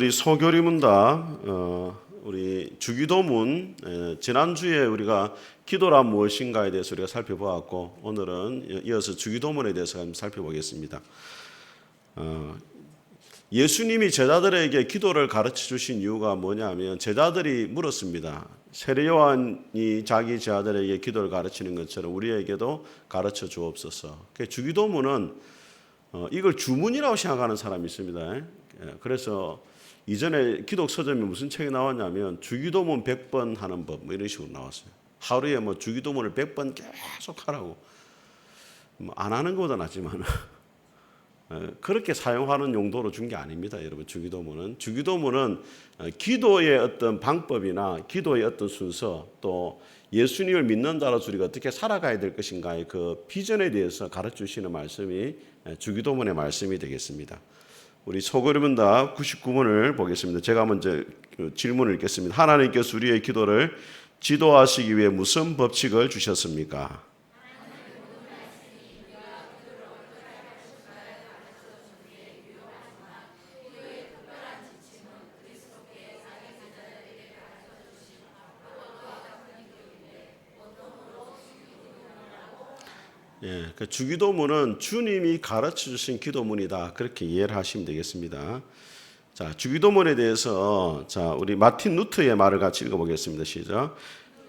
우리 소교리문답 우리 주기도문 지난주에 우리가 기도란 무엇인가에 대해서 우리가 살펴보았고 오늘은 이어서 주기도문에 대해서 한번 살펴보겠습니다. 예수님이 제자들에게 기도를 가르쳐 주신 이유가 뭐냐면 제자들이 물었습니다. 세례 요한이 자기 제자들에게 기도를 가르치는 것처럼 우리에게도 가르쳐 주옵소서. 주기도문은 이걸 주문이라고 생각하는 사람이 있습니다. 그래서 이전에 기독 서점에 무슨 책이 나왔냐면 주기도문 100번 하는 법 이런 식으로 나왔어요. 하루에 주기도문을 100번 계속 하라고. 안 하는 것보다 낫지만 그렇게 사용하는 용도로 준 게 아닙니다. 여러분, 주기도문은 기도의 어떤 방법이나 기도의 어떤 순서 또 예수님을 믿는 자로서 우리가 어떻게 살아가야 될 것인가의 그 비전에 대해서 가르쳐 주시는 말씀이 주기도문의 말씀이 되겠습니다. 우리 소그리문답 99문을 보겠습니다. 제가 먼저 질문을 읽겠습니다. 하나님께서 우리의 기도를 지도하시기 위해 무슨 법칙을 주셨습니까? 주기도문은 주님이 가르쳐 주신 기도문이다. 그렇게 이해를 하시면 되겠습니다. 자, 주기도문에 대해서 우리 마틴 루터의 말을 같이 읽어보겠습니다. 시작.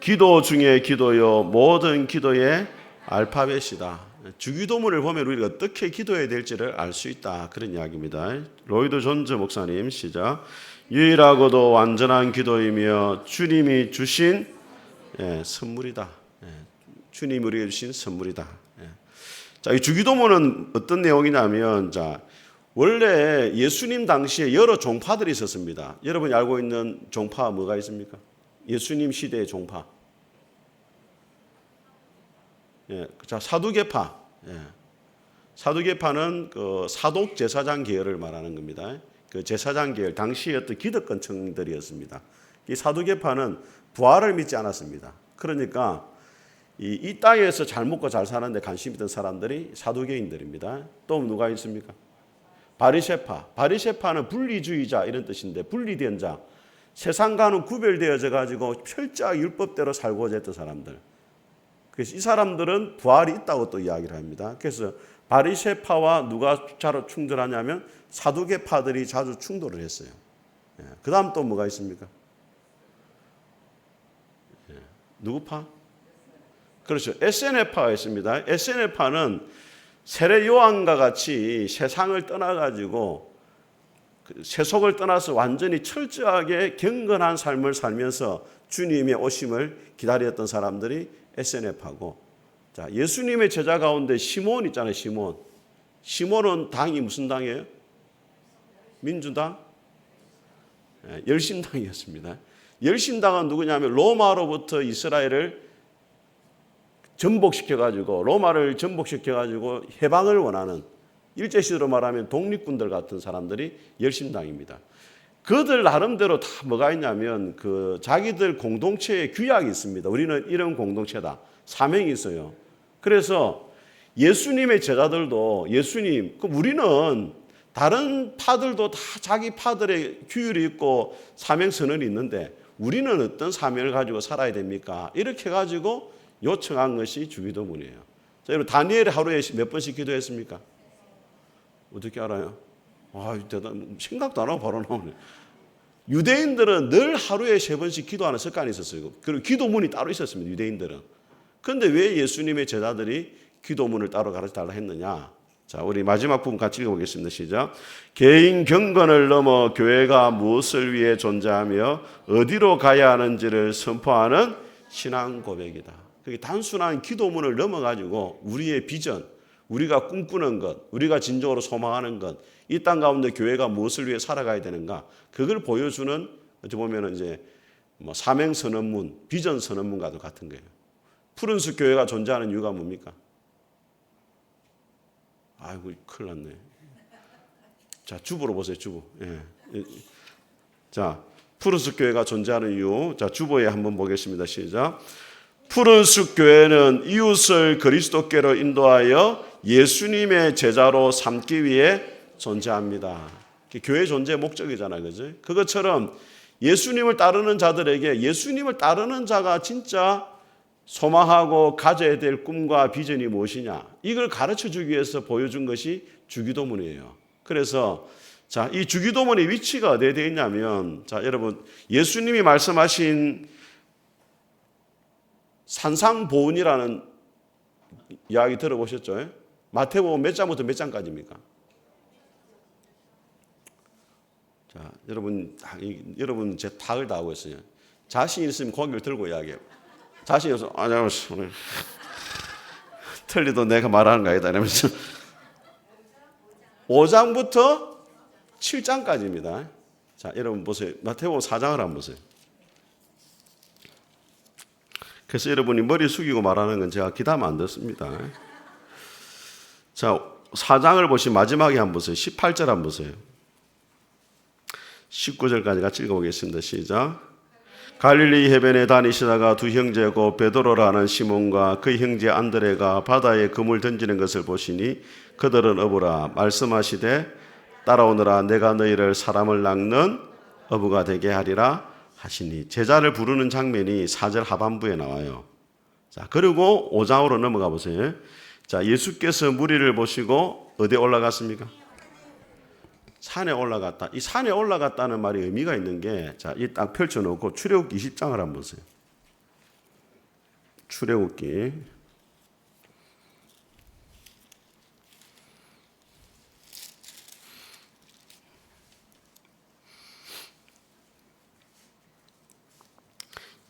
기도 중에 기도요 모든 기도의 알파벳이다. 주기도문을 보면 우리가 어떻게 기도해야 될지를 알 수 있다. 그런 이야기입니다. 로이드 존즈 목사님 시작. 유일하고도 완전한 기도이며 주님이 주신 선물이다. 주님이 우리에게 주신 선물이다. 자, 이 주기도문은 어떤 내용이냐면, 원래 예수님 당시에 여러 종파들이 있었습니다. 여러분이 알고 있는 종파 뭐가 있습니까? 예수님 시대의 종파. 사두개파. 사두개파는 그 사독 제사장 계열을 말하는 겁니다. 그 제사장 계열, 당시의 어떤 기득권층들이었습니다. 이 사두개파는 부활을 믿지 않았습니다. 그러니까 이 땅에서 잘 먹고 잘 사는데 관심 있던 사람들이 사두개인들입니다. 또 누가 있습니까? 바리새파. 바리새파는 분리주의자 이런 뜻인데 분리된 자. 세상과는 구별되어져 가지고 철저하게 율법대로 살고자 했던 사람들. 그래서 이 사람들은 부활이 있다고 또 이야기를 합니다. 그래서 바리새파와 누가 자로 충돌하냐면 사두개파들이 자주 충돌을 했어요. 그 다음 또 뭐가 있습니까? 누구 파? 그렇죠. 에세네파가 있습니다. 에세네파는 세례 요한과 같이 세상을 떠나가지고 세속을 떠나서 완전히 철저하게 경건한 삶을 살면서 주님의 오심을 기다렸던 사람들이 에세네파고, 자, 예수님의 제자 가운데 시몬 있잖아요. 시몬은 당이 무슨 당이에요? 민주당? 열심당이었습니다. 열심당은 누구냐면 로마로부터 이스라엘을 로마를 전복시켜가지고 해방을 원하는, 일제시대로 말하면 독립군들 같은 사람들이 열심당입니다. 그들 나름대로 다 뭐가 있냐면 자기들 공동체의 규약이 있습니다. 우리는 이런 공동체다. 사명이 있어요. 그래서 예수님의 제자들도 우리는 다른 파들도 다 자기 파들의 규율이 있고 사명선언이 있는데 우리는 어떤 사명을 가지고 살아야 됩니까? 이렇게 가지고 요청한 것이 주기도문이에요. 자, 여러분, 다니엘이 하루에 몇 번씩 기도했습니까? 어떻게 알아요? 생각도 안 하고 바로 나오네. 유대인들은 늘 하루에 3번씩 기도하는 습관이 있었어요. 그리고 기도문이 따로 있었습니다. 유대인들은. 그런데 왜 예수님의 제자들이 기도문을 따로 가르쳐달라 했느냐? 자, 우리 마지막 부분 같이 읽어보겠습니다. 시작. 개인 경건을 넘어 교회가 무엇을 위해 존재하며 어디로 가야 하는지를 선포하는 신앙 고백이다. 그게 단순한 기도문을 넘어가지고 우리의 비전, 우리가 꿈꾸는 것, 우리가 진정으로 소망하는 것, 이 땅 가운데 교회가 무엇을 위해 살아가야 되는가, 그걸 보여주는, 어찌 보면 사명 선언문, 비전 선언문과도 같은 거예요. 푸른숲 교회가 존재하는 이유가 뭡니까? 아이고, 큰일 났네. 자, 주보로 보세요, 주보. 자, 푸른숲 교회가 존재하는 이유. 자, 주보에 한번 보겠습니다. 시작. 푸른숲 교회는 이웃을 그리스도께로 인도하여 예수님의 제자로 삼기 위해 존재합니다. 교회 존재의 목적이잖아요. 그죠? 그것처럼 예수님을 따르는 자들에게 예수님을 따르는 자가 진짜 소망하고 가져야 될 꿈과 비전이 무엇이냐, 이걸 가르쳐 주기 위해서 보여준 것이 주기도문이에요. 그래서 자, 이 주기도문의 위치가 어디에 되어 있냐면, 자, 여러분, 예수님이 말씀하신 산상보훈이라는 이야기 들어보셨죠? 마태복음 몇 장부터 몇 장까지입니까? 자, 여러분 제 탁을 다 하고 있어요. 자신 있으면 고개를 들고 이야기해요. 자신이 없어, 아니야, 틀리도 내가 말하는 거 아니다 이러면서 5장부터 7장까지입니다. 자, 여러분 보세요. 마태복음 4장을 한번 보세요. 그래서 여러분이 머리 숙이고 말하는 건 제가 기다면 안 듣습니다. 자, 4장을 보시면 마지막에 한번 보세요. 18절 한번 보세요. 19절까지 같이 읽어보겠습니다. 시작. 갈릴리 해변에 다니시다가 두 형제고 베드로라는 시몬과 그 형제 안드레가 바다에 그물 던지는 것을 보시니 그들은 어부라 말씀하시되 따라오너라 내가 너희를 사람을 낚는 어부가 되게 하리라 하시니, 제자를 부르는 장면이 4절 하반부에 나와요. 자, 그리고 5장으로 넘어가 보세요. 자, 예수께서 무리를 보시고 어디에 올라갔습니까? 산에 올라갔다. 이 산에 올라갔다는 말이 의미가 있는 게, 자, 이 딱 펼쳐놓고 출애굽기 20장을 한번 보세요. 출애굽기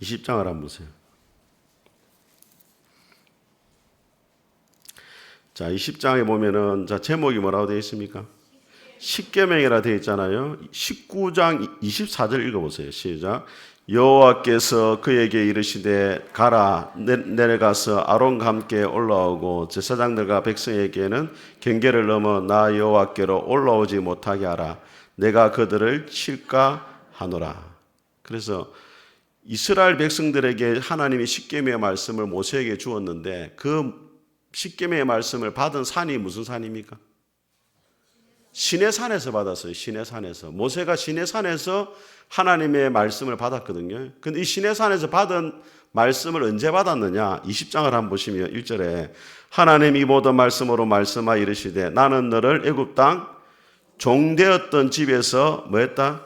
20장을 한번 보세요. 자, 20장에 보면은, 자, 제목이 뭐라고 되어 있습니까? 십계명이라 되어 있잖아요. 19장 24절 읽어보세요. 시작. 여호와께서 그에게 이르시되 가라 내려가서 아론과 함께 올라오고 제사장들과 백성에게는 경계를 넘어 나 여호와께로 올라오지 못하게 하라. 내가 그들을 칠까 하노라. 그래서 이스라엘 백성들에게 하나님이 십계명의 말씀을 모세에게 주었는데, 그 십계명의 말씀을 받은 산이 무슨 산입니까? 시내산에서 받았어요. 시내산에서. 모세가 시내산에서 하나님의 말씀을 받았거든요. 근데 이 시내산에서 받은 말씀을 언제 받았느냐? 20장을 한번 보시면 1절에 하나님이 모든 말씀으로 말씀하여 이르시되 나는 너를 애굽 땅 종되었던 집에서 뭐했다?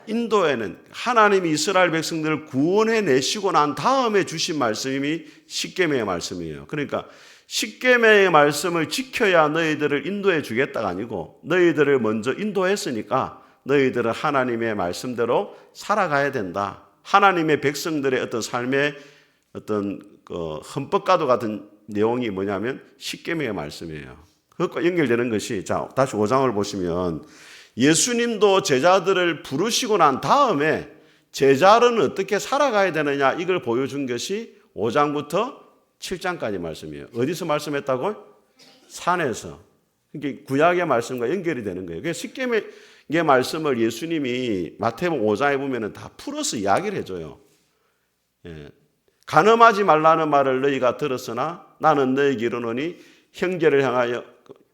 인도에는 하나님이 이스라엘 백성들을 구원해 내시고 난 다음에 주신 말씀이 십계명의 말씀이에요. 그러니까 십계명의 말씀을 지켜야 너희들을 인도해 주겠다가 아니고, 너희들을 먼저 인도했으니까 너희들은 하나님의 말씀대로 살아가야 된다. 하나님의 백성들의 어떤 삶의 어떤 헌법과도 같은 내용이 뭐냐면 십계명의 말씀이에요. 그것과 연결되는 것이, 자, 다시 5장을 보시면 예수님도 제자들을 부르시고 난 다음에 제자는 어떻게 살아가야 되느냐, 이걸 보여준 것이 5장부터 7장까지 말씀이에요. 어디서 말씀했다고? 산에서. 그러니까 구약의 말씀과 연결이 되는 거예요. 그래서 십계명의 말씀을 예수님이 마태복음 5장에 보면 다 풀어서 이야기를 해줘요. 예. 간음하지 말라는 말을 너희가 들었으나 나는 너희에게 이르노니 형제를 향하여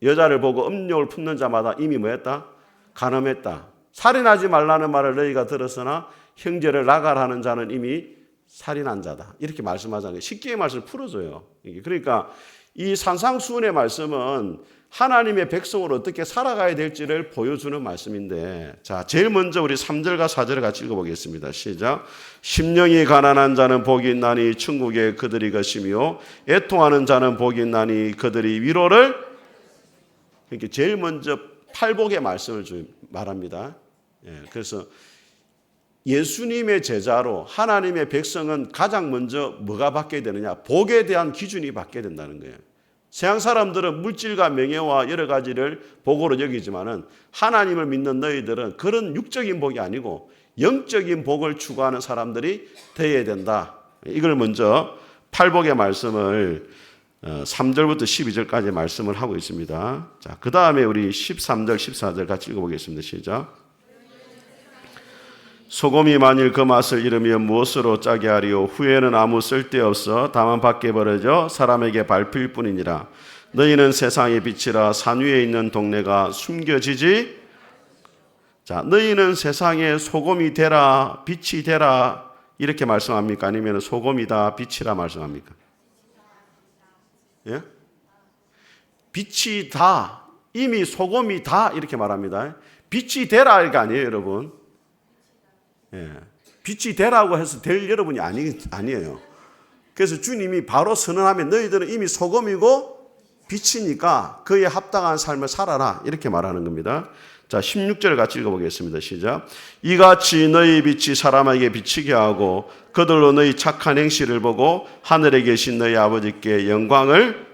여자를 보고 음욕을 품는 자마다 이미 뭐했다? 간음했다. 살인하지 말라는 말을 너희가 들었으나 형제를 나가라는 자는 이미 살인한 자다. 이렇게 말씀하잖아요. 십계명의 말씀을 풀어줘요. 그러니까 이 산상수훈의 말씀은 하나님의 백성으로 어떻게 살아가야 될지를 보여주는 말씀인데, 자, 제일 먼저 우리 3절과 4절을 같이 읽어보겠습니다. 시작. 심령이 가난한 자는 복이 있나니 천국에 그들이 것이며 애통하는 자는 복이 있나니 그들이 위로를. 그러니까 제일 먼저 팔복의 말씀을 말합니다. 예, 그래서 예수님의 제자로 하나님의 백성은 가장 먼저 뭐가 받게 되느냐? 복에 대한 기준이 받게 된다는 거예요. 세상 사람들은 물질과 명예와 여러 가지를 복으로 여기지만은 하나님을 믿는 너희들은 그런 육적인 복이 아니고 영적인 복을 추구하는 사람들이 되어야 된다. 이걸 먼저 팔복의 말씀을 3절부터 12절까지 말씀을 하고 있습니다. 자, 그 다음에 우리 13절, 14절 같이 읽어보겠습니다. 시작. 소금이 만일 그 맛을 잃으면 무엇으로 짜게 하리요? 후에는 아무 쓸데없어 다만 밖에 버려져 사람에게 밟힐 뿐이니라. 너희는 세상의 빛이라. 산 위에 있는 동네가 숨겨지지 자, 너희는 세상의 소금이 되라, 빛이 되라 이렇게 말씀합니까? 아니면 소금이다, 빛이라 말씀합니까? 예? 빛이 다, 이미 소금이 다 이렇게 말합니다. 빛이 되라 이게 아니에요, 여러분. 예. 빛이 되라고 해서 될 여러분이 아니에요. 그래서 주님이 바로 선언하면 너희들은 이미 소금이고 빛이니까 그에 합당한 삶을 살아라 이렇게 말하는 겁니다. 자, 16절 같이 읽어보겠습니다. 시작. 이같이 너희 빛이 사람에게 비치게 하고 그들로 너희 착한 행실을 보고 하늘에 계신 너희 아버지께 영광을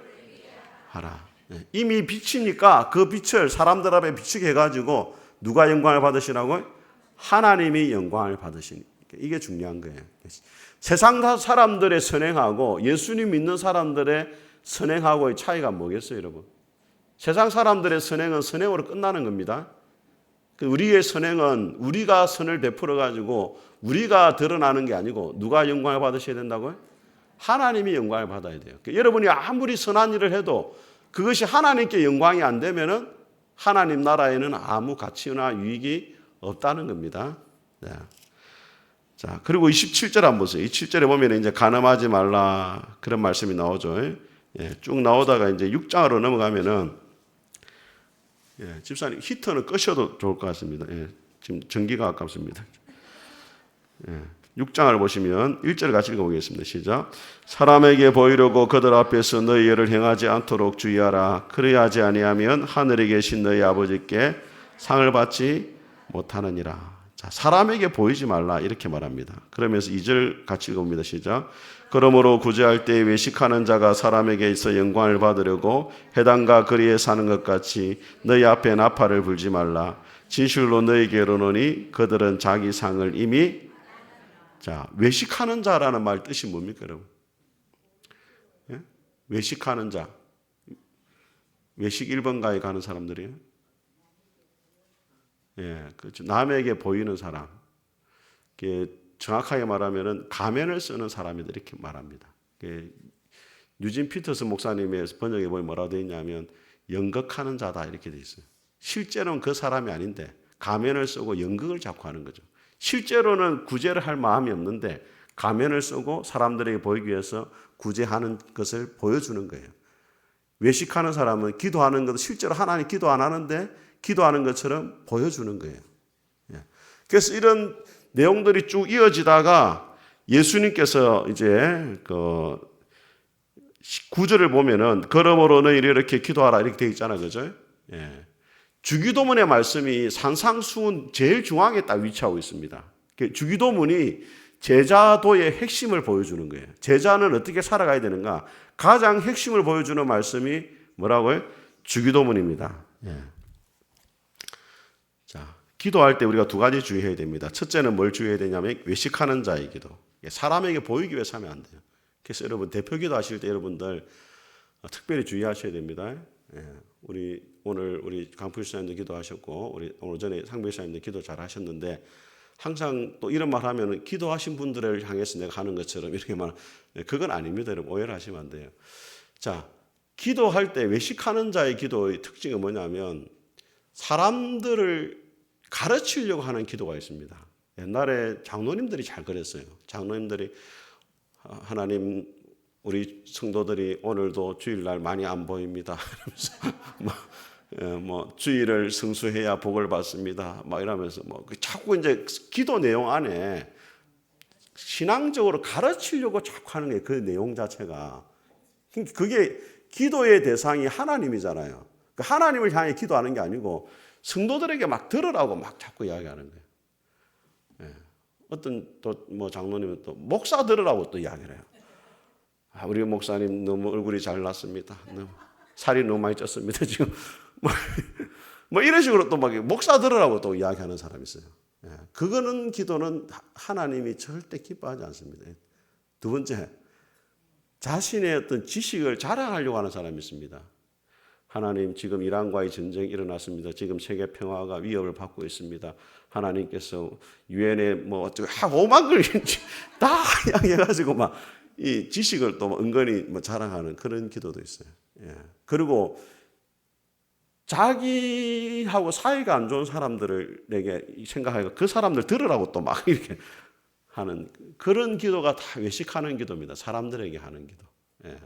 하라. 이미 빛이니까 그 빛을 사람들 앞에 비치게 해가지고 누가 영광을 받으시라고요? 하나님이 영광을 받으시니. 이게 중요한 거예요. 세상 사람들의 선행하고 예수님 믿는 사람들의 선행하고의 차이가 뭐겠어요, 여러분? 세상 사람들의 선행은 선행으로 끝나는 겁니다. 우리의 선행은 우리가 선을 베풀어 가지고 우리가 드러나는 게 아니고 누가 영광을 받으셔야 된다고요? 하나님이 영광을 받아야 돼요. 여러분이 아무리 선한 일을 해도 그것이 하나님께 영광이 안 되면은 하나님 나라에는 아무 가치나 유익이 없다는 겁니다. 네. 자, 그리고 27절 한번 보세요. 27절에 보면 이제 간음하지 말라 그런 말씀이 나오죠. 예, 쭉 나오다가 이제 6장으로 넘어가면은 집사님 히터는 끄셔도 좋을 것 같습니다. 지금 전기가 아깝습니다. 6장을 보시면 1절 같이 읽어보겠습니다. 시작. 사람에게 보이려고 그들 앞에서 너희 일을 행하지 않도록 주의하라. 그리하지 아니하면 하늘에 계신 너희 아버지께 상을 받지 못하느니라. 자, 사람에게 보이지 말라 이렇게 말합니다. 그러면서 2절 같이 읽어봅니다. 시작. 그러므로 구제할 때 외식하는 자가 사람에게 있어 영광을 받으려고 해당과 거리에 사는 것 같이 너희 앞에 나팔을 불지 말라. 진실로 너희에게 이르노니 그들은 자기 상을 이미. 자, 외식하는 자라는 말 뜻이 뭡니까, 여러분? 예? 외식하는 자. 외식 1번가에 가는 사람들이에요. 예, 그렇죠. 남에게 보이는 사람. 정확하게 말하면은 가면을 쓰는 사람이다 이렇게 말합니다. 유진 피터스 목사님의 번역에 보면 뭐라고 되어 있냐면 연극하는 자다 이렇게 되어 있어요. 실제로는 그 사람이 아닌데 가면을 쓰고 연극을 자꾸 하는 거죠. 실제로는 구제를 할 마음이 없는데 가면을 쓰고 사람들에게 보이기 위해서 구제하는 것을 보여주는 거예요. 외식하는 사람은 기도하는 것도 실제로 하나님 기도 안 하는데 기도하는 것처럼 보여주는 거예요. 그래서 이런 내용들이 쭉 이어지다가 예수님께서 이제 그 9절을 보면은 그러므로 너희를 이렇게 기도하라 이렇게 되어 있잖아요. 그죠? 예. 주기도문의 말씀이 산상수훈 제일 중앙에 딱 위치하고 있습니다. 주기도문이 제자도의 핵심을 보여주는 거예요. 제자는 어떻게 살아가야 되는가? 가장 핵심을 보여주는 말씀이 뭐라고요? 주기도문입니다. 예. 자, 기도할 때 우리가 두 가지 주의해야 됩니다. 첫째는 뭘 주의해야 되냐면 외식하는 자의 기도. 사람에게 보이기 위해서 하면 안 돼요. 그래서 여러분 대표기도 하실 때 여러분들 특별히 주의하셔야 됩니다. 오늘 우리 강필 사님도 기도하셨고 우리 오늘 전에 상배 사님도 기도 잘 하셨는데 항상 또 이런 말 하면 기도하신 분들을 향해서 내가 하는 것처럼 이렇게 말 그건 아닙니다. 여러분 오해를 하시면 안 돼요. 자, 기도할 때 외식하는 자의 기도의 특징이 뭐냐면 사람들을 가르치려고 하는 기도가 있습니다. 옛날에 장로님들이 잘 그랬어요. 장로님들이 하나님 우리 성도들이 오늘도 주일날 많이 안 보입니다. 이러면서 주일을 성수해야 복을 받습니다. 막 이러면서 자꾸 이제 기도 내용 안에 신앙적으로 가르치려고 자꾸 하는 게 그 내용 자체가 그게 기도의 대상이 하나님이잖아요. 하나님을 향해 기도하는 게 아니고 성도들에게 막 들으라고 막 자꾸 이야기하는 거예요. 예. 어떤 또 장로님은 또 목사 들으라고 또 이야기를 해요. 우리 목사님 너무 얼굴이 잘났습니다. 살이 너무 많이 쪘습니다. 지금 이런 식으로 또 막 목사 들으라고 또 이야기하는 사람이 있어요. 예. 그거는 기도는 하나님이 절대 기뻐하지 않습니다. 두 번째, 자신의 어떤 지식을 자랑하려고 하는 사람이 있습니다. 하나님 지금 이란과의 전쟁이 일어났습니다. 지금 세계 평화가 위협을 받고 있습니다. 하나님께서 유엔에 어쩌고 오만 걸 다 이야기해가지고 막 이 지식을 또 은근히 자랑하는 그런 기도도 있어요. 예. 그리고 자기하고 사이가 안 좋은 사람들에게 생각하니까 그 사람들 들으라고 또 막 이렇게 하는 그런 기도가 다 외식하는 기도입니다. 사람들에게 하는 기도. 예.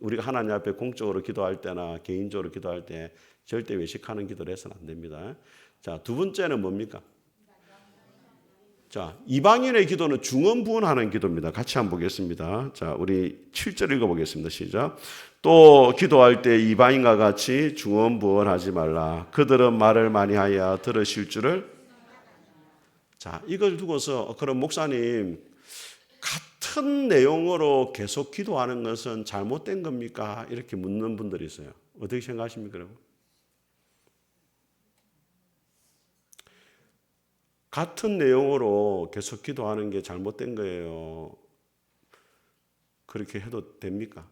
우리가 하나님 앞에 공적으로 기도할 때나 개인적으로 기도할 때 절대 외식하는 기도를 해서는 안 됩니다. 자, 두 번째는 뭡니까? 자, 이방인의 기도는 중언부언하는 기도입니다. 같이 한번 보겠습니다. 자, 우리 7절 읽어보겠습니다. 시작. 또 기도할 때 이방인과 같이 중언부언하지 말라. 그들은 말을 많이 하여 들으실 줄을. 자, 이걸 두고서 그럼 목사님 같은 내용으로 계속 기도하는 것은 잘못된 겁니까? 이렇게 묻는 분들이 있어요. 어떻게 생각하십니까? 여러분? 같은 내용으로 계속 기도하는 게 잘못된 거예요. 그렇게 해도 됩니까?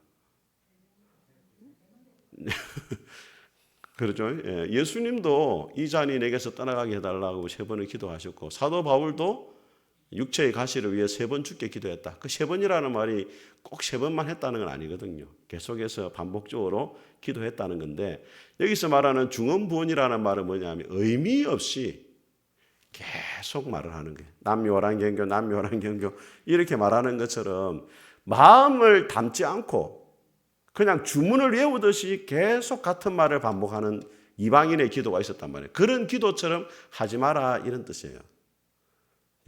그렇죠. 예수님도 이 잔이 내게서 떠나가게 해달라고 3번을 기도하셨고 사도 바울도 육체의 가시를 위해 3번 죽게 기도했다. 그 3번이라는 말이 꼭 3번만 했다는 건 아니거든요. 계속해서 반복적으로 기도했다는 건데 여기서 말하는 중언부언이라는 말은 뭐냐면 의미 없이 계속 말을 하는 거예요. 남묘란 경교, 남묘란 경교 이렇게 말하는 것처럼 마음을 담지 않고 그냥 주문을 외우듯이 계속 같은 말을 반복하는 이방인의 기도가 있었단 말이에요. 그런 기도처럼 하지 마라 이런 뜻이에요.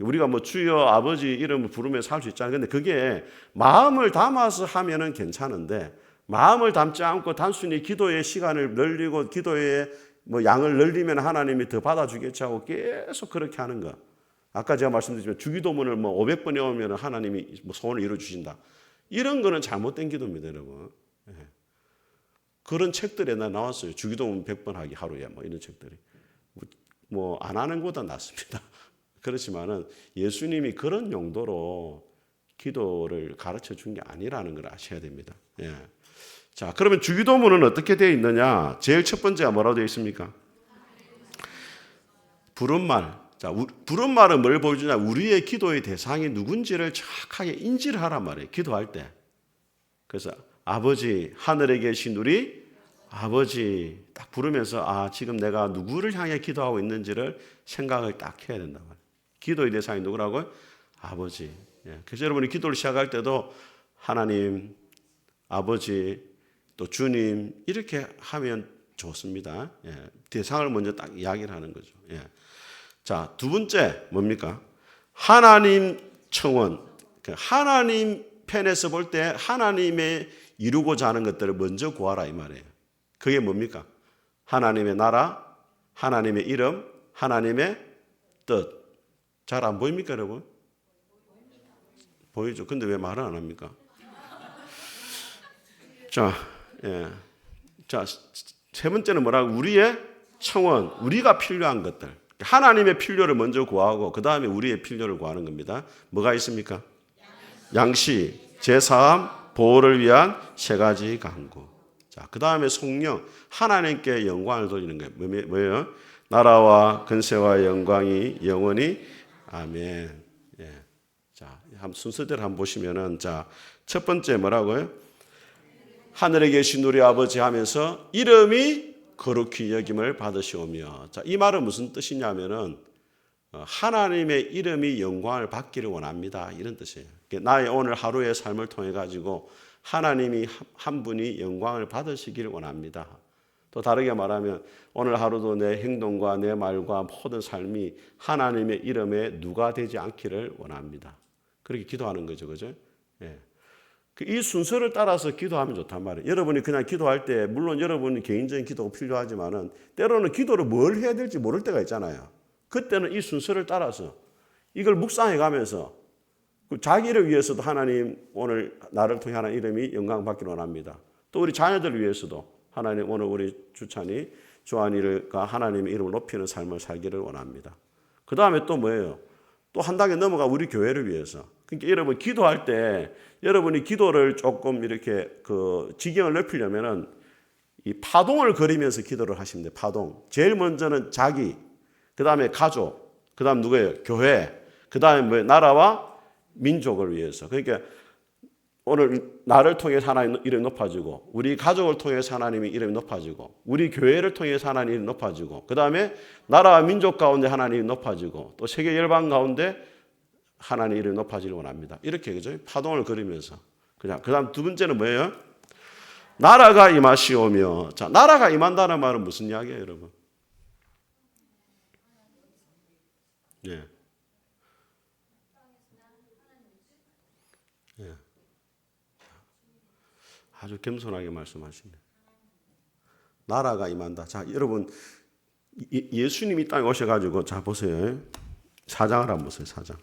우리가 뭐 주여 아버지 이름을 부르면서 할 수 있잖아요. 근데 그게 마음을 담아서 하면은 괜찮은데 마음을 담지 않고 단순히 기도의 시간을 늘리고 기도의 뭐 양을 늘리면 하나님이 더 받아주겠지 하고 계속 그렇게 하는 거. 아까 제가 말씀드렸지만 주기도문을 뭐 500번 외우면 하나님이 뭐 소원을 이루어주신다. 이런 거는 잘못된 기도입니다, 여러분. 그런 책들에 나왔어요. 주기도문 100번 하기 하루에 뭐 이런 책들이. 뭐 안 하는 것보다 낫습니다. 그렇지만은 예수님이 그런 용도로 기도를 가르쳐 준 게 아니라는 걸 아셔야 됩니다. 예. 자, 그러면 주기도문은 어떻게 되어 있느냐? 제일 첫 번째가 뭐라고 되어 있습니까? 부른말. 자, 부른말은 뭘 보여주냐? 우리의 기도의 대상이 누군지를 정확하게 인지를 하란 말이에요. 기도할 때. 그래서 아버지, 하늘에 계신 우리 아버지 딱 부르면서 아, 지금 내가 누구를 향해 기도하고 있는지를 생각을 딱 해야 된단 말이에요. 기도의 대상이 누구라고요? 아버지. 예. 그래서 여러분이 기도를 시작할 때도 하나님, 아버지, 또 주님 이렇게 하면 좋습니다. 예. 대상을 먼저 딱 이야기를 하는 거죠. 예. 자, 두 번째 뭡니까? 하나님 청원. 하나님 편에서 볼 때 하나님의 이루고자 하는 것들을 먼저 구하라 이 말이에요. 그게 뭡니까? 하나님의 나라, 하나님의 이름, 하나님의 뜻. 잘 안 보입니까, 여러분? 보이죠? 근데 왜 말을 안 합니까? 자, 예. 자, 세 번째는 뭐라고? 우리의 청원, 우리가 필요한 것들. 하나님의 필요를 먼저 구하고 그 다음에 우리의 필요를 구하는 겁니다. 뭐가 있습니까? 양식, 제사함, 보호를 위한 3가지 간구. 자, 그 다음에 성령, 하나님께 영광을 돌리는 거예요. 뭐예요? 나라와 근세와 영광이 영원히 아멘. 예. 자, 순서대로 한번 보시면은 자, 첫 번째 뭐라고요? 하늘에 계신 우리 아버지 하면서 이름이 거룩히 여김을 받으시오며. 자, 이 말은 무슨 뜻이냐면은 하나님의 이름이 영광을 받기를 원합니다. 이런 뜻이에요. 나의 오늘 하루의 삶을 통해 가지고 하나님이 한 분이 영광을 받으시기를 원합니다. 또 다르게 말하면 오늘 하루도 내 행동과 내 말과 모든 삶이 하나님의 이름에 누가 되지 않기를 원합니다. 그렇게 기도하는 거죠. 그죠? 예. 이 순서를 따라서 기도하면 좋단 말이에요. 여러분이 그냥 기도할 때 물론 여러분이 개인적인 기도가 필요하지만은 때로는 기도를 뭘 해야 될지 모를 때가 있잖아요. 그때는 이 순서를 따라서 이걸 묵상해 가면서 자기를 위해서도 하나님 오늘 나를 통해 하나님 이름이 영광 받기를 원합니다. 또 우리 자녀들을 위해서도 하나님 오늘 우리 주찬이 조한이가 하나님의 이름을 높이는 삶을 살기를 원합니다. 그 다음에 또 뭐예요? 또 한 단계 넘어가 우리 교회를 위해서. 그러니까 여러분 기도할 때 여러분이 기도를 조금 이렇게 그 지경을 넓히려면은 이 파동을 그리면서 기도를 하시면 돼요. 파동. 제일 먼저는 자기, 그 다음에 가족, 그 다음 누구예요? 교회, 그 다음에 뭐 나라와 민족을 위해서. 그러니까 오늘 나를 통해서 하나님 이름이 높아지고 우리 가족을 통해서 하나님의 이름이 높아지고 우리 교회를 통해서 하나님 이름이 높아지고 그 다음에 나라와 민족 가운데 하나님이 높아지고 또 세계 열방 가운데 하나님 이름이 높아지길 원합니다. 이렇게 그죠? 파동을 그리면서 그냥 그다음 두 번째는 뭐예요? 나라가 임하시오며. 자, 나라가 임한다는 말은 무슨 이야기예요, 여러분? 예. 예. 아주 겸손하게 말씀하시네. 나라가 임한다. 자, 여러분 예수님이 땅에 오셔가지고 자 보세요. 4장을 한번 보세요. 4장.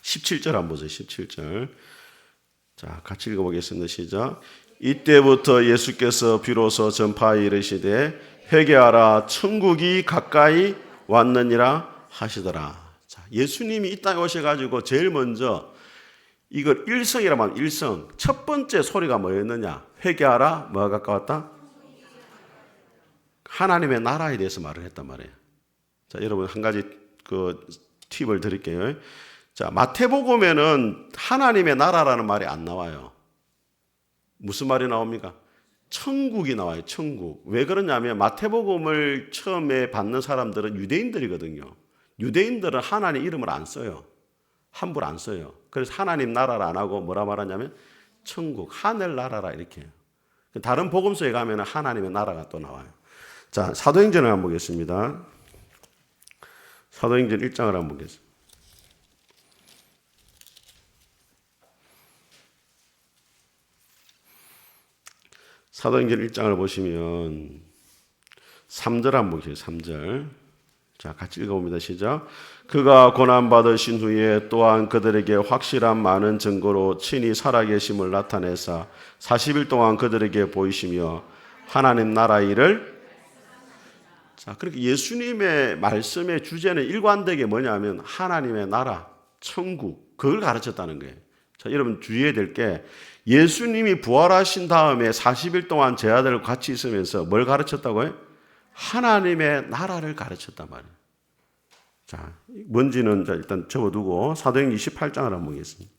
17절 한번 보세요. 17절. 자, 같이 읽어보겠습니다. 시작. 이때부터 예수께서 비로소 전파에 이르시되 회개하라 천국이 가까이 왔느니라 하시더라. 자, 예수님이 이 땅에 오셔가지고 제일 먼저 이걸 일성이라 말하면 일성. 첫 번째 소리가 뭐였느냐? 회개하라. 뭐가 가까웠다? 하나님의 나라에 대해서 말을 했단 말이에요. 자, 여러분 한 가지 그 팁을 드릴게요. 자, 마태복음에는 하나님의 나라라는 말이 안 나와요. 무슨 말이 나옵니까? 천국이 나와요. 천국. 왜 그러냐면 마태복음을 처음에 받는 사람들은 유대인들이거든요. 유대인들은 하나님 이름을 안 써요. 함부로 안 써요. 그래서 하나님 나라를 안 하고 뭐라 말하냐면 천국, 하늘나라라 이렇게 해요. 다른 복음서에 가면 하나님의 나라가 또 나와요. 자, 사도행전을 한번 보겠습니다. 사도행전 1장을 한번 보겠습니다. 사도행전 1장을 보시면 3절 한번 보세요. 3절. 자, 같이 읽어봅니다. 시작. 그가 고난받으신 후에 또한 그들에게 확실한 많은 증거로 친히 살아계심을 나타내사 40일 동안 그들에게 보이시며 하나님 나라 일을. 자, 그렇게 예수님의 말씀의 주제는 일관되게 뭐냐면 하나님의 나라, 천국, 그걸 가르쳤다는 거예요. 자, 여러분 주의해야 될 게 예수님이 부활하신 다음에 40일 동안 제 아들과 같이 있으면서 뭘 가르쳤다고요? 하나님의 나라를 가르쳤단 말이에요. 자, 뭔지는 일단 접어두고 사도행전 28장을 한번 보겠습니다.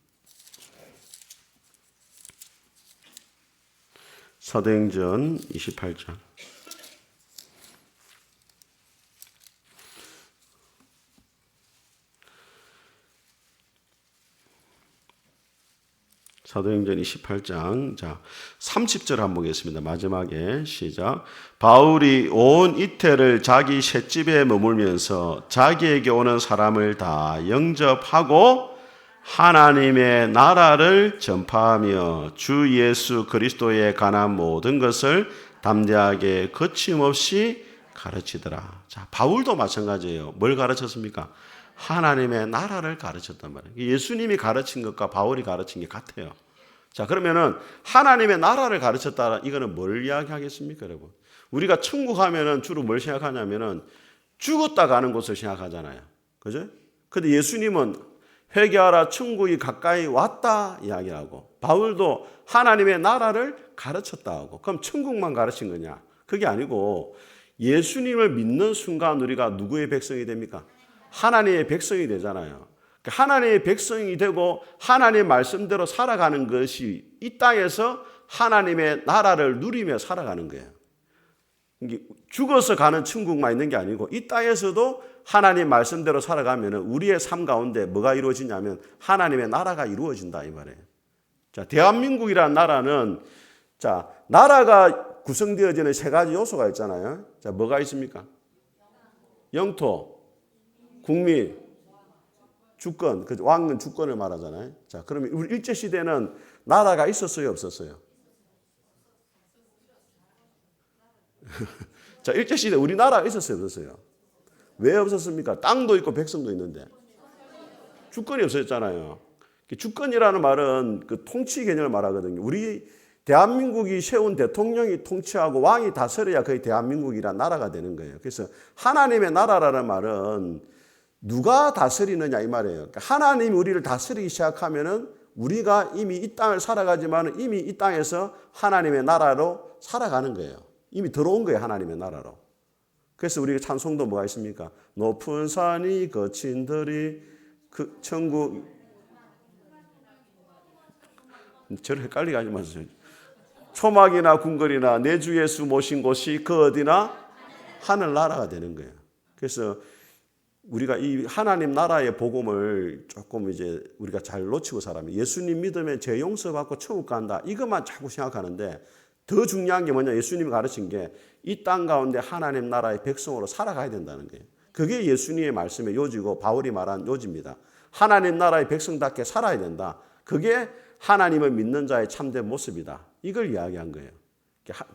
사도행전 28장. 사도행전 28장. 자, 30절 한번 보겠습니다. 마지막에 시작. 바울이 온 이태를 자기 셋집에 머물면서 자기에게 오는 사람을 다 영접하고 하나님의 나라를 전파하며 주 예수 그리스도에 관한 모든 것을 담대하게 거침없이 가르치더라. 자, 바울도 마찬가지예요. 뭘 가르쳤습니까? 하나님의 나라를 가르쳤단 말이에요. 예수님이 가르친 것과 바울이 가르친 게 같아요. 자, 그러면은 하나님의 나라를 가르쳤다. 이거는 뭘 이야기하겠습니까, 여러분? 우리가 천국 하면은 주로 뭘 생각하냐면은 죽었다 가는 곳을 생각하잖아요. 그죠? 근데 예수님은 회개하라 천국이 가까이 왔다 이야기하고 바울도 하나님의 나라를 가르쳤다 하고 그럼 천국만 가르친 거냐? 그게 아니고 예수님을 믿는 순간 우리가 누구의 백성이 됩니까? 하나님의 백성이 되잖아요. 하나님의 백성이 되고 하나님의 말씀대로 살아가는 것이 이 땅에서 하나님의 나라를 누리며 살아가는 거예요. 죽어서 가는 천국만 있는 게 아니고 이 땅에서도 하나님 말씀대로 살아가면 우리의 삶 가운데 뭐가 이루어지냐면 하나님의 나라가 이루어진다 이 말이에요. 자, 대한민국이라는 나라는 자, 나라가 구성되어지는 세 가지 요소가 있잖아요. 자, 뭐가 있습니까? 영토, 국민, 주권, 그 왕은 주권을 말하잖아요. 자, 그러면 우리 일제 시대는 나라가 있었어요, 없었어요? 자, 일제 시대 우리나라가 있었어요, 없었어요? 왜 없었습니까? 땅도 있고 백성도 있는데 주권이 없었잖아요. 주권이라는 말은 그 통치 개념을 말하거든요. 우리 대한민국이 세운 대통령이 통치하고 왕이 다스려야 거의 대한민국이란 나라가 되는 거예요. 그래서 하나님의 나라라는 말은 누가 다스리느냐 이 말이에요. 그러니까 하나님이 우리를 다스리기 시작하면은 우리가 이미 이 땅을 살아가지만 이미 이 땅에서 하나님의 나라로 살아가는 거예요. 이미 들어온 거예요, 하나님의 나라로. 그래서 우리 찬송도 뭐가 있습니까? 높은 산이 거친 들이 그 천국 저를 헷갈리게 하지 마세요. 초막이나 궁궐이나 내 주 예수 모신 곳이 그 어디나 하늘나라가 되는 거예요. 그래서 우리가 이 하나님 나라의 복음을 조금 이제 우리가 잘 놓치고 살아요. 예수님 믿으면 죄 용서받고 천국 간다. 이것만 자꾸 생각하는데 더 중요한 게 뭐냐? 예수님이 가르친 게 이 땅 가운데 하나님 나라의 백성으로 살아가야 된다는 거예요. 그게 예수님의 말씀의 요지고 바울이 말한 요지입니다. 하나님 나라의 백성답게 살아야 된다. 그게 하나님을 믿는 자의 참된 모습이다. 이걸 이야기한 거예요.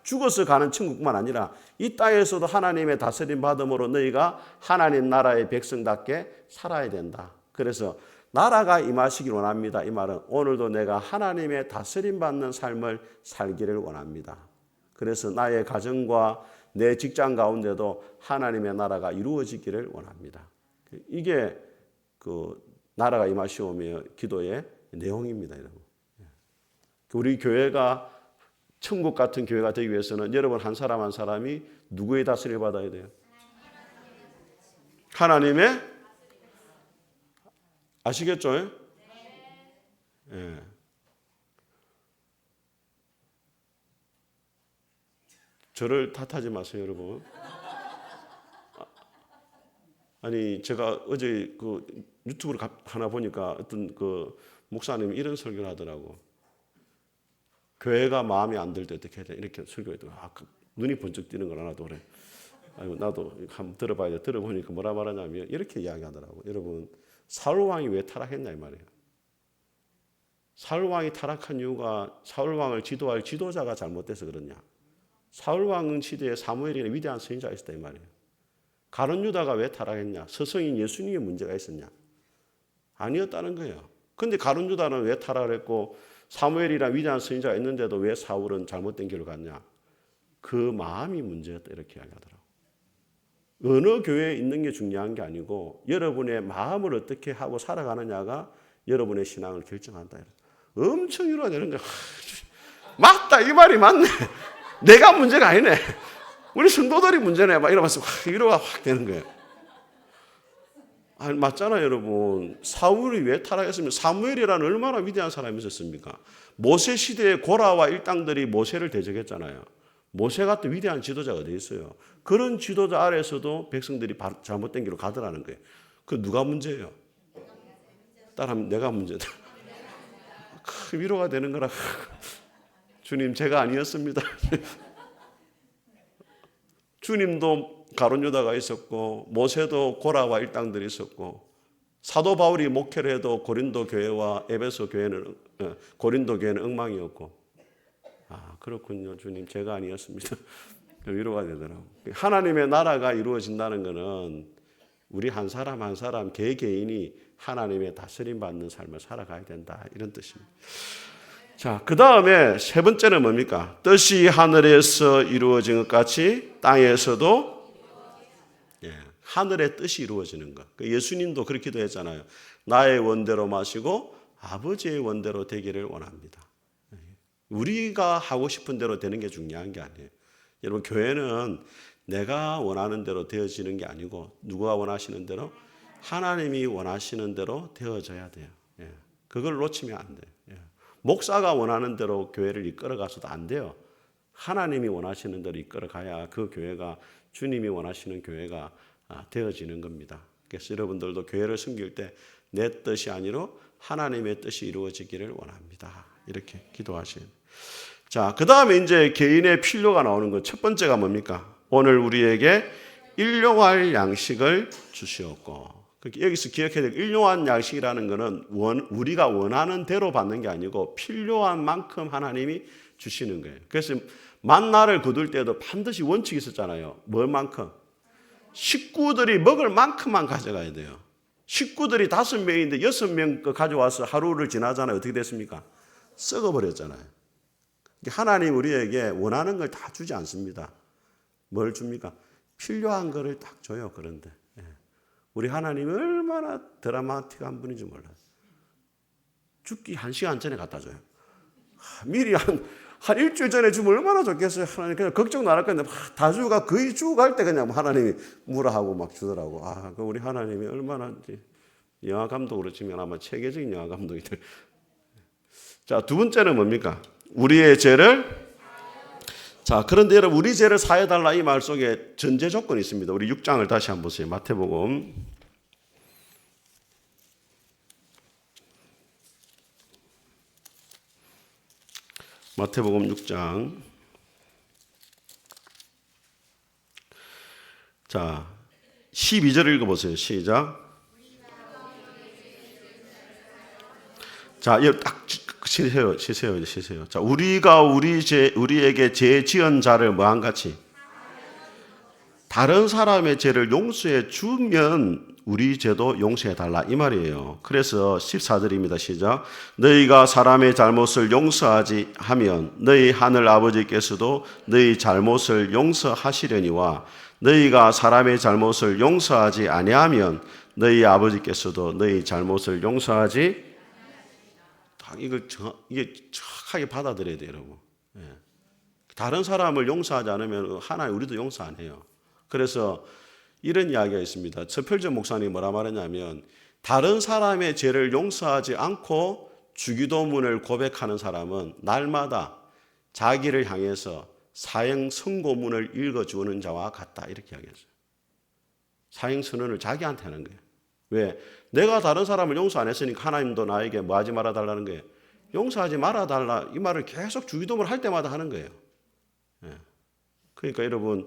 죽어서 가는 천국만 아니라 이 땅에서도 하나님의 다스림 받음으로 너희가 하나님 나라의 백성답게 살아야 된다. 그래서 나라가 임하시길 원합니다. 이 말은 오늘도 내가 하나님의 다스림 받는 삶을 살기를 원합니다. 그래서 나의 가정과 내 직장 가운데도 하나님의 나라가 이루어지기를 원합니다. 이게 그 나라가 임하시오며 기도의 내용입니다, 여러분. 우리 교회가 천국 같은 교회가 되기 위해서는 여러분 한 사람 한 사람이 누구의 다스림을 받아야 돼요? 하나님의 아시겠죠? 네. 저를 탓하지 마세요, 여러분. 아니 제가 어제 그 유튜브를 하나 보니까 어떤 그 목사님이 이런 설교를 하더라고. 교회가 마음에 안 들 때 어떻게 해야 돼? 이렇게 설교했더라고. 눈이 번쩍 뜨는 걸 나도 그래. 아이고 나도 한번 들어봐야 돼. 들어보니까 뭐라 말하냐면 이렇게 이야기하더라고. 여러분 사울 왕이 왜 타락했냐 이 말이에요. 사울 왕이 타락한 이유가 사울 왕을 지도할 지도자가 잘못돼서 그러냐. 사울 왕 시대에 사무엘이라는 위대한 선지자가 있었다 이 말이에요. 가룟 유다가 왜 타락했냐? 서성인 예수님의 문제가 있었냐? 아니었다는 거예요. 그런데 가룟 유다는 왜 타락을 했고 사무엘이라는 위대한 선지자가 있는데도 왜 사울은 잘못된 길을 갔냐? 그 마음이 문제였다 이렇게 이야기하더라고요. 어느 교회에 있는 게 중요한 게 아니고 여러분의 마음을 어떻게 하고 살아가느냐가 여러분의 신앙을 결정한다. 엄청 위로가 되는 거야. 맞다 이 말이 맞네. 내가 문제가 아니네. 우리 성도들이 문제네. 막 이러면서 위로가 확 되는 거예요. 아니, 맞잖아요, 여러분. 사울이 왜 타락했으면 사무엘이라는 얼마나 위대한 사람이 있었습니까? 모세 시대의 고라와 일당들이 모세를 대적했잖아요. 모세 같은 위대한 지도자가 어디 있어요? 그런 지도자 아래에서도 백성들이 잘못된 길로 가더라는 거예요. 그 누가 문제예요? 따라하면 내가 문제다. 위로가 되는 거라. 주님 제가 아니었습니다. 주님도 가룟 유다가 있었고 모세도 고라와 일당들이 있었고 사도 바울이 목회를 해도 고린도 교회와 에베소 교회는 고린도 교회는 엉망이었고 아 그렇군요. 주님 제가 아니었습니다. 위로가 되더라고요. 하나님의 나라가 이루어진다는 것은 우리 한 사람 한 사람 개개인이 하나님의 다스림 받는 삶을 살아가야 된다 이런 뜻입니다. 자, 그 다음에 세 번째는 뭡니까? 뜻이 하늘에서 이루어진 것 같이 땅에서도 하늘의 뜻이 이루어지는 것. 예수님도 그렇게 기도했잖아요. 나의 원대로 마시고 아버지의 원대로 되기를 원합니다. 우리가 하고 싶은 대로 되는 게 중요한 게 아니에요. 여러분 교회는 내가 원하는 대로 되어지는 게 아니고 누가 원하시는 대로 하나님이 원하시는 대로 되어져야 돼요. 그걸 놓치면 안 돼요. 목사가 원하는 대로 교회를 이끌어가서도 안 돼요. 하나님이 원하시는 대로 이끌어가야 그 교회가 주님이 원하시는 교회가 되어지는 겁니다. 그래서 여러분들도 교회를 섬길 때 내 뜻이 아니로 하나님의 뜻이 이루어지기를 원합니다. 이렇게 기도하셔야 돼요. 자, 그 다음에 이제 개인의 필요가 나오는 것. 첫 번째가 뭡니까? 오늘 우리에게 일용할 양식을 주시옵고. 여기서 기억해야 될 일용할 양식이라는 것은 우리가 원하는 대로 받는 게 아니고 필요한 만큼 하나님이 주시는 거예요. 그래서 만나를 거둘 때도 반드시 원칙이 있었잖아요. 뭘 만큼? 식구들이 먹을 만큼만 가져가야 돼요. 식구들이 5명인데 6명 거 가져와서 하루를 지나잖아요. 어떻게 됐습니까? 썩어버렸잖아요. 하나님 우리에게 원하는 걸 다 주지 않습니다. 뭘 줍니까? 필요한 거를 딱 줘요. 그런데 우리 하나님이 얼마나 드라마틱한 분인지 몰라요. 죽기 1시간 전에 갖다 줘요. 미리 한 일주일 전에 주면 얼마나 좋겠어요. 하나님 그냥 걱정 안 할 건데 다주가 거의 죽어갈 때 그냥 하나님이 무라하고 막 주더라고. 우리 하나님이 얼마나 영화 감독으로 치면 아마 체계적인 영화 감독이 될. 자, 두 번째는 뭡니까? 우리의 죄를. 자, 그런데 여러분, 우리 죄를 사해달라 이 말 속에 전제 조건이 있습니다. 우리 6장을 다시 한번 보세요. 마태복음. 마태복음 6장. 자, 12절을 읽어보세요. 시작. 자, 이거 딱 치세요. 자, 우리가 우리에게 죄 지은 자를 뭐한 같이 다른 사람의 죄를 용서해 주면 우리 죄도 용서해 달라 이 말이에요. 그래서 14절입니다. 시작. 너희가 사람의 잘못을 용서하지 하면 너희 하늘 아버지께서도 너희 잘못을 용서하시려니와 너희가 사람의 잘못을 용서하지 아니하면 너희 아버지께서도 너희 잘못을 용서하지. 이게 정확하게 받아들여야 돼요, 여러분. 예. 다른 사람을 용서하지 않으면 하나님 우리도 용서 안 해요. 그래서 이런 이야기가 있습니다. 서필전 목사님이 뭐라 말했냐면 다른 사람의 죄를 용서하지 않고 주기도문을 고백하는 사람은 날마다 자기를 향해서 사형 선고문을 읽어주는 자와 같다 이렇게 이야기했어요. 사형 선언을 자기한테 하는 거예요. 왜? 내가 다른 사람을 용서 안 했으니까 하나님도 나에게 뭐 하지 말아달라는 거예요. 용서하지 말아달라 이 말을 계속 주기도문을 할 때마다 하는 거예요. 예. 그러니까 여러분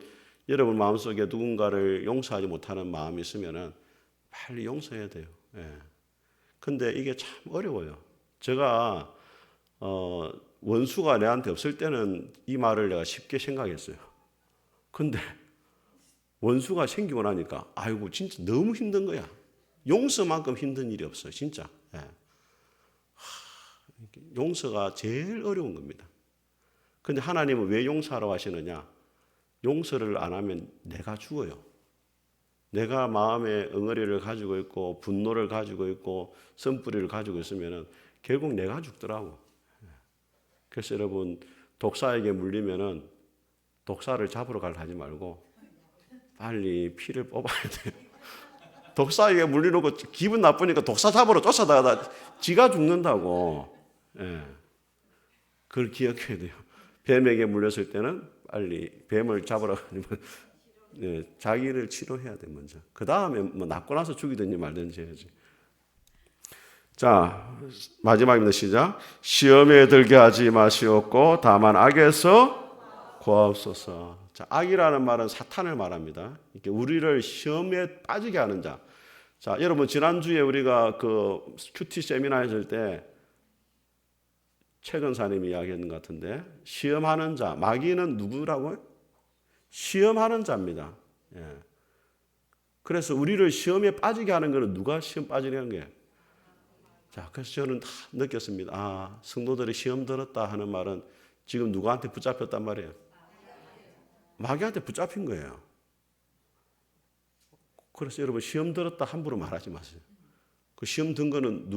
마음속에 누군가를 용서하지 못하는 마음이 있으면 빨리 용서해야 돼요. 예. 근데 이게 참 어려워요. 제가 원수가 내한테 없을 때는 이 말을 내가 쉽게 생각했어요. 근데 원수가 생기고 나니까 아이고 진짜 너무 힘든 거야. 용서만큼 힘든 일이 없어요. 진짜. 예. 용서가 제일 어려운 겁니다. 근데 하나님은 왜 용서하라고 하시느냐? 용서를 안 하면 내가 죽어요. 내가 마음에 응어리를 가지고 있고 분노를 가지고 있고 선뿌리를 가지고 있으면 결국 내가 죽더라고. 그래서 여러분 독사에게 물리면은 독사를 잡으러 가지 말고 빨리 피를 뽑아야 돼요. 독사에게 물리놓고 기분 나쁘니까 독사 잡으러 쫓아다가다 지가 죽는다고. 예. 그걸 기억해야 돼요. 뱀에게 물렸을 때는 빨리 뱀을 잡으러 가면 예, 자기를 치료해야 돼 먼저. 그 다음에 뭐 낫고 나서 죽이든지 말든지 해야지. 자, 마지막입니다. 시작. 시험에 들게 하지 마시옵고 다만 악에서 구하옵소서. 자, 악이라는 말은 사탄을 말합니다. 이렇게 우리를 시험에 빠지게 하는 자. 자, 여러분 지난주에 우리가 그 큐티 세미나 했을 때 최근사님이 이야기했는 것 같은데 시험하는 자, 마귀는 누구라고요? 시험하는 자입니다. 예. 그래서 우리를 시험에 빠지게 하는 것은 누가 시험 빠지게 하는 거예요? 자, 그래서 저는 다 느꼈습니다. 아, 성도들이 시험 들었다 하는 말은 지금 누구한테 붙잡혔단 말이에요? 마귀한테 붙잡힌 거예요. 그래서 여러분 시험 들었다 함부로 말하지 마세요. 그 시험 든 거는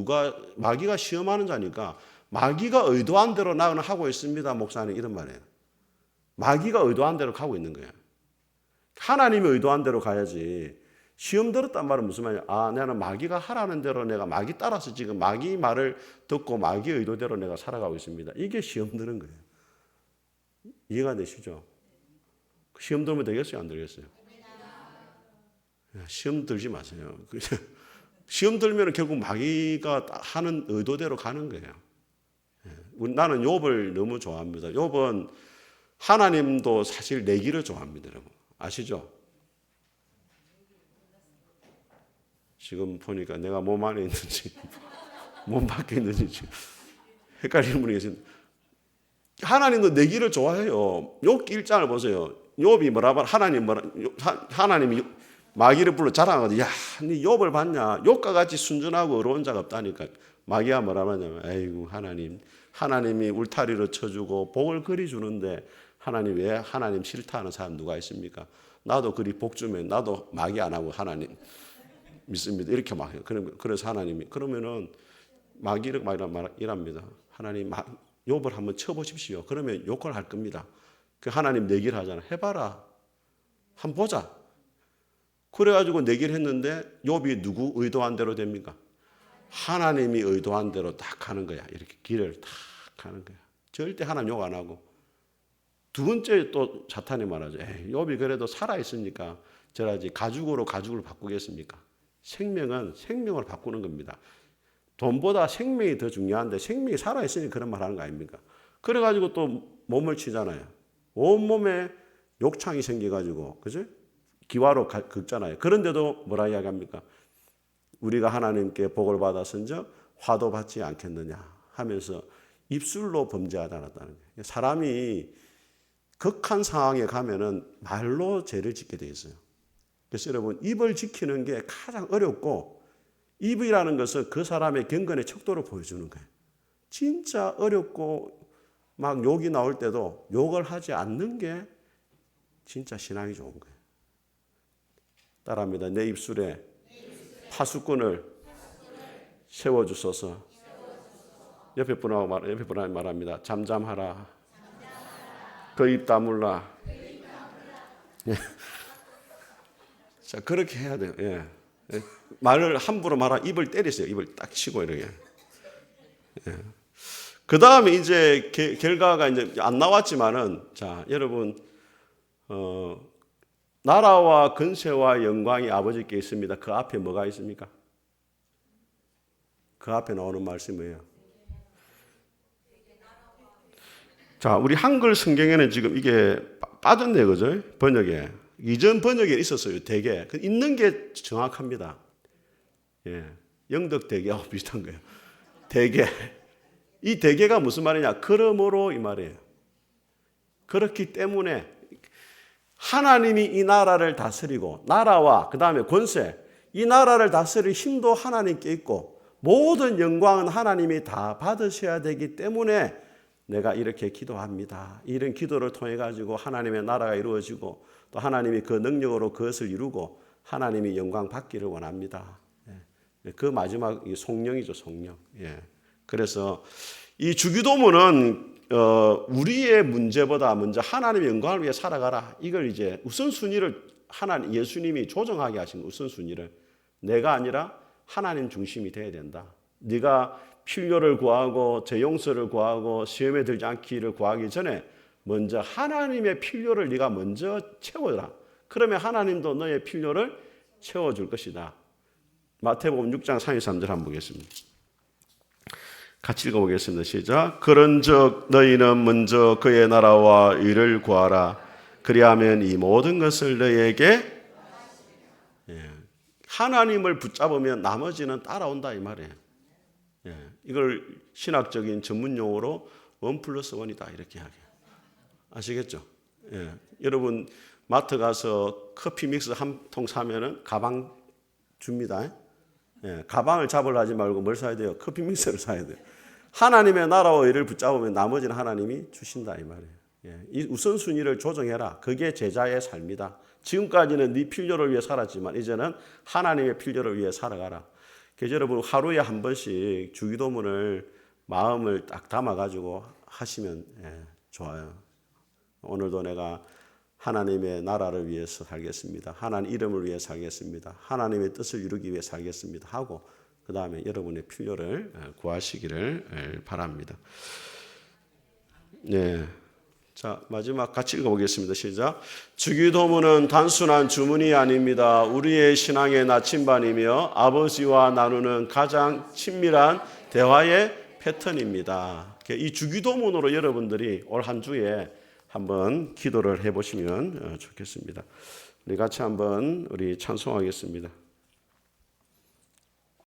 마귀가 시험하는 자니까 마귀가 의도한 대로 나는 하고 있습니다. 목사님 이런 말이에요. 마귀가 의도한 대로 가고 있는 거예요. 하나님이 의도한 대로 가야지. 시험 들었단 말은 무슨 말이야? 아, 나는 마귀가 하라는 대로 내가 마귀 따라서 지금 마귀 말을 듣고 마귀 의도대로 내가 살아가고 있습니다. 이게 시험 드는 거예요. 이해가 되시죠? 시험 들면 되겠어요? 안 되겠어요? 시험 들지 마세요. 시험 들면 결국 마귀가 하는 의도대로 가는 거예요. 나는 욥을 너무 좋아합니다. 욥은 하나님도 사실 내기를 좋아합니다. 여러분. 아시죠? 지금 보니까 내가 몸 안에 있는지 몸 밖에 있는지 헷갈리는 분이 계신데 하나님도 내기를 좋아해요. 욥기 1장을 보세요. 욥이 하나님이 마귀를 불러 자랑하거든요. 야, 네 욥을 봤냐? 욥과 같이 순전하고 의로운 자가 없다니까. 마귀가 뭐라 하냐면 아이고 하나님이 울타리로 쳐주고 복을 그리 주는데 하나님 왜 하나님 싫다 하는 사람 누가 있습니까? 나도 그리 복 주면 나도 마귀 안 하고 하나님 믿습니다. 이렇게 막 해요. 그래서 하나님이 그러면은 마귀를 이랍니다. 하나님 욥을 한번 쳐보십시오. 그러면 욕을 할 겁니다. 그 하나님 내기를 하잖아. 해봐라. 한번 보자. 그래가지고 내기를 했는데 욥이 누구 의도한 대로 됩니까? 하나님이 의도한 대로 딱 하는 거야. 이렇게 길을 딱 하는 거야. 절대 하나님 욕 안 하고. 두 번째 또 사탄이 말하죠. 욥이 그래도 살아있으니까 저라지 가죽으로 가죽을 바꾸겠습니까? 생명은 생명을 바꾸는 겁니다. 돈보다 생명이 더 중요한데 생명이 살아있으니 그런 말 하는 거 아닙니까? 그래가지고 또 몸을 치잖아요. 온몸에 욕창이 생겨가지고, 그죠? 기와로 긁잖아요. 그런데도 뭐라 이야기합니까? 우리가 하나님께 복을 받았은즉 화도 받지 않겠느냐 하면서 입술로 범죄하지 않았다는 거예요. 사람이 극한 상황에 가면은 말로 죄를 짓게 돼 있어요. 그래서 여러분, 입을 지키는 게 가장 어렵고, 입이라는 것은 그 사람의 경건의 척도를 보여주는 거예요. 진짜 어렵고 막 욕이 나올 때도 욕을 하지 않는 게 진짜 신앙이 좋은 거예요. 따라합니다. 내 입술에 파수꾼을 세워주소서. 옆에 분하고 말합니다. 잠잠하라. 그 입 다물라. 자, 그렇게 해야 돼요. 예. 말을 함부로 말하면 입을 때리세요. 입을 딱 치고 이렇게. 예. 그 다음에 이제 결과가 이제 안 나왔지만은, 자, 여러분, 나라와 근세와 영광이 아버지께 있습니다. 그 앞에 뭐가 있습니까? 그 앞에 나오는 말씀이 뭐예요? 자, 우리 한글 성경에는 지금 이게 빠졌네요, 그죠? 번역에. 이전 번역에 있었어요, 대개. 있는 게 정확합니다. 예. 영덕 대개하고 비슷한 거예요. 대개. 이 대개가 무슨 말이냐? 그러므로 이 말이에요. 그렇기 때문에 하나님이 이 나라를 다스리고, 나라와 그 다음에 권세, 이 나라를 다스릴 힘도 하나님께 있고, 모든 영광은 하나님이 다 받으셔야 되기 때문에 내가 이렇게 기도합니다. 이런 기도를 통해 가지고 하나님의 나라가 이루어지고, 또 하나님이 그 능력으로 그것을 이루고 하나님이 영광 받기를 원합니다. 그 마지막 송영이죠, 송영. 예. 그래서 이 주기도문은 우리의 문제보다 먼저 하나님의 영광을 위해 살아가라. 이걸 이제 우선순위를 예수님이 조정하게 하신 우선순위를, 내가 아니라 하나님 중심이 돼야 된다. 네가 필요를 구하고 제 용서를 구하고 시험에 들지 않기를 구하기 전에 먼저 하나님의 필요를 네가 먼저 채워라. 그러면 하나님도 너의 필요를 채워줄 것이다. 마태복음 6장 33절 한번 보겠습니다. 같이 읽어보겠습니다. 시작. 그런즉 너희는 먼저 그의 나라와 의를 구하라. 그리하면 이 모든 것을 너희에게, 하나님을 붙잡으면 나머지는 따라온다 이 말이에요. 이걸 신학적인 전문 용어로 1+1이다 이렇게 이야기해요. 아시겠죠? 여러분 마트 가서 커피 믹스 한 통 사면은 가방 줍니다. 가방을 잡으려 하지 말고 뭘 사야 돼요? 커피 믹스를 사야 돼요. 하나님의 나라와 의를 붙잡으면 나머지는 하나님이 주신다 이 말이에요. 이 우선순위를 조정해라. 그게 제자의 삶이다. 지금까지는 네 필요를 위해 살았지만 이제는 하나님의 필요를 위해 살아가라. 그래서 여러분 하루에 한 번씩 주기도문을 마음을 딱 담아가지고 하시면 좋아요. 오늘도 내가 하나님의 나라를 위해서 살겠습니다. 하나님 이름을 위해 살겠습니다. 하나님의 뜻을 이루기 위해 살겠습니다. 하고 그 다음에 여러분의 필요를 구하시기를 바랍니다. 네. 자, 마지막 같이 읽어보겠습니다. 시작. 주기도문은 단순한 주문이 아닙니다. 우리의 신앙의 나침반이며 아버지와 나누는 가장 친밀한 대화의 패턴입니다. 이 주기도문으로 여러분들이 올 한 주에 한번 기도를 해보시면 좋겠습니다. 우리 같이 한번 우리 찬송하겠습니다.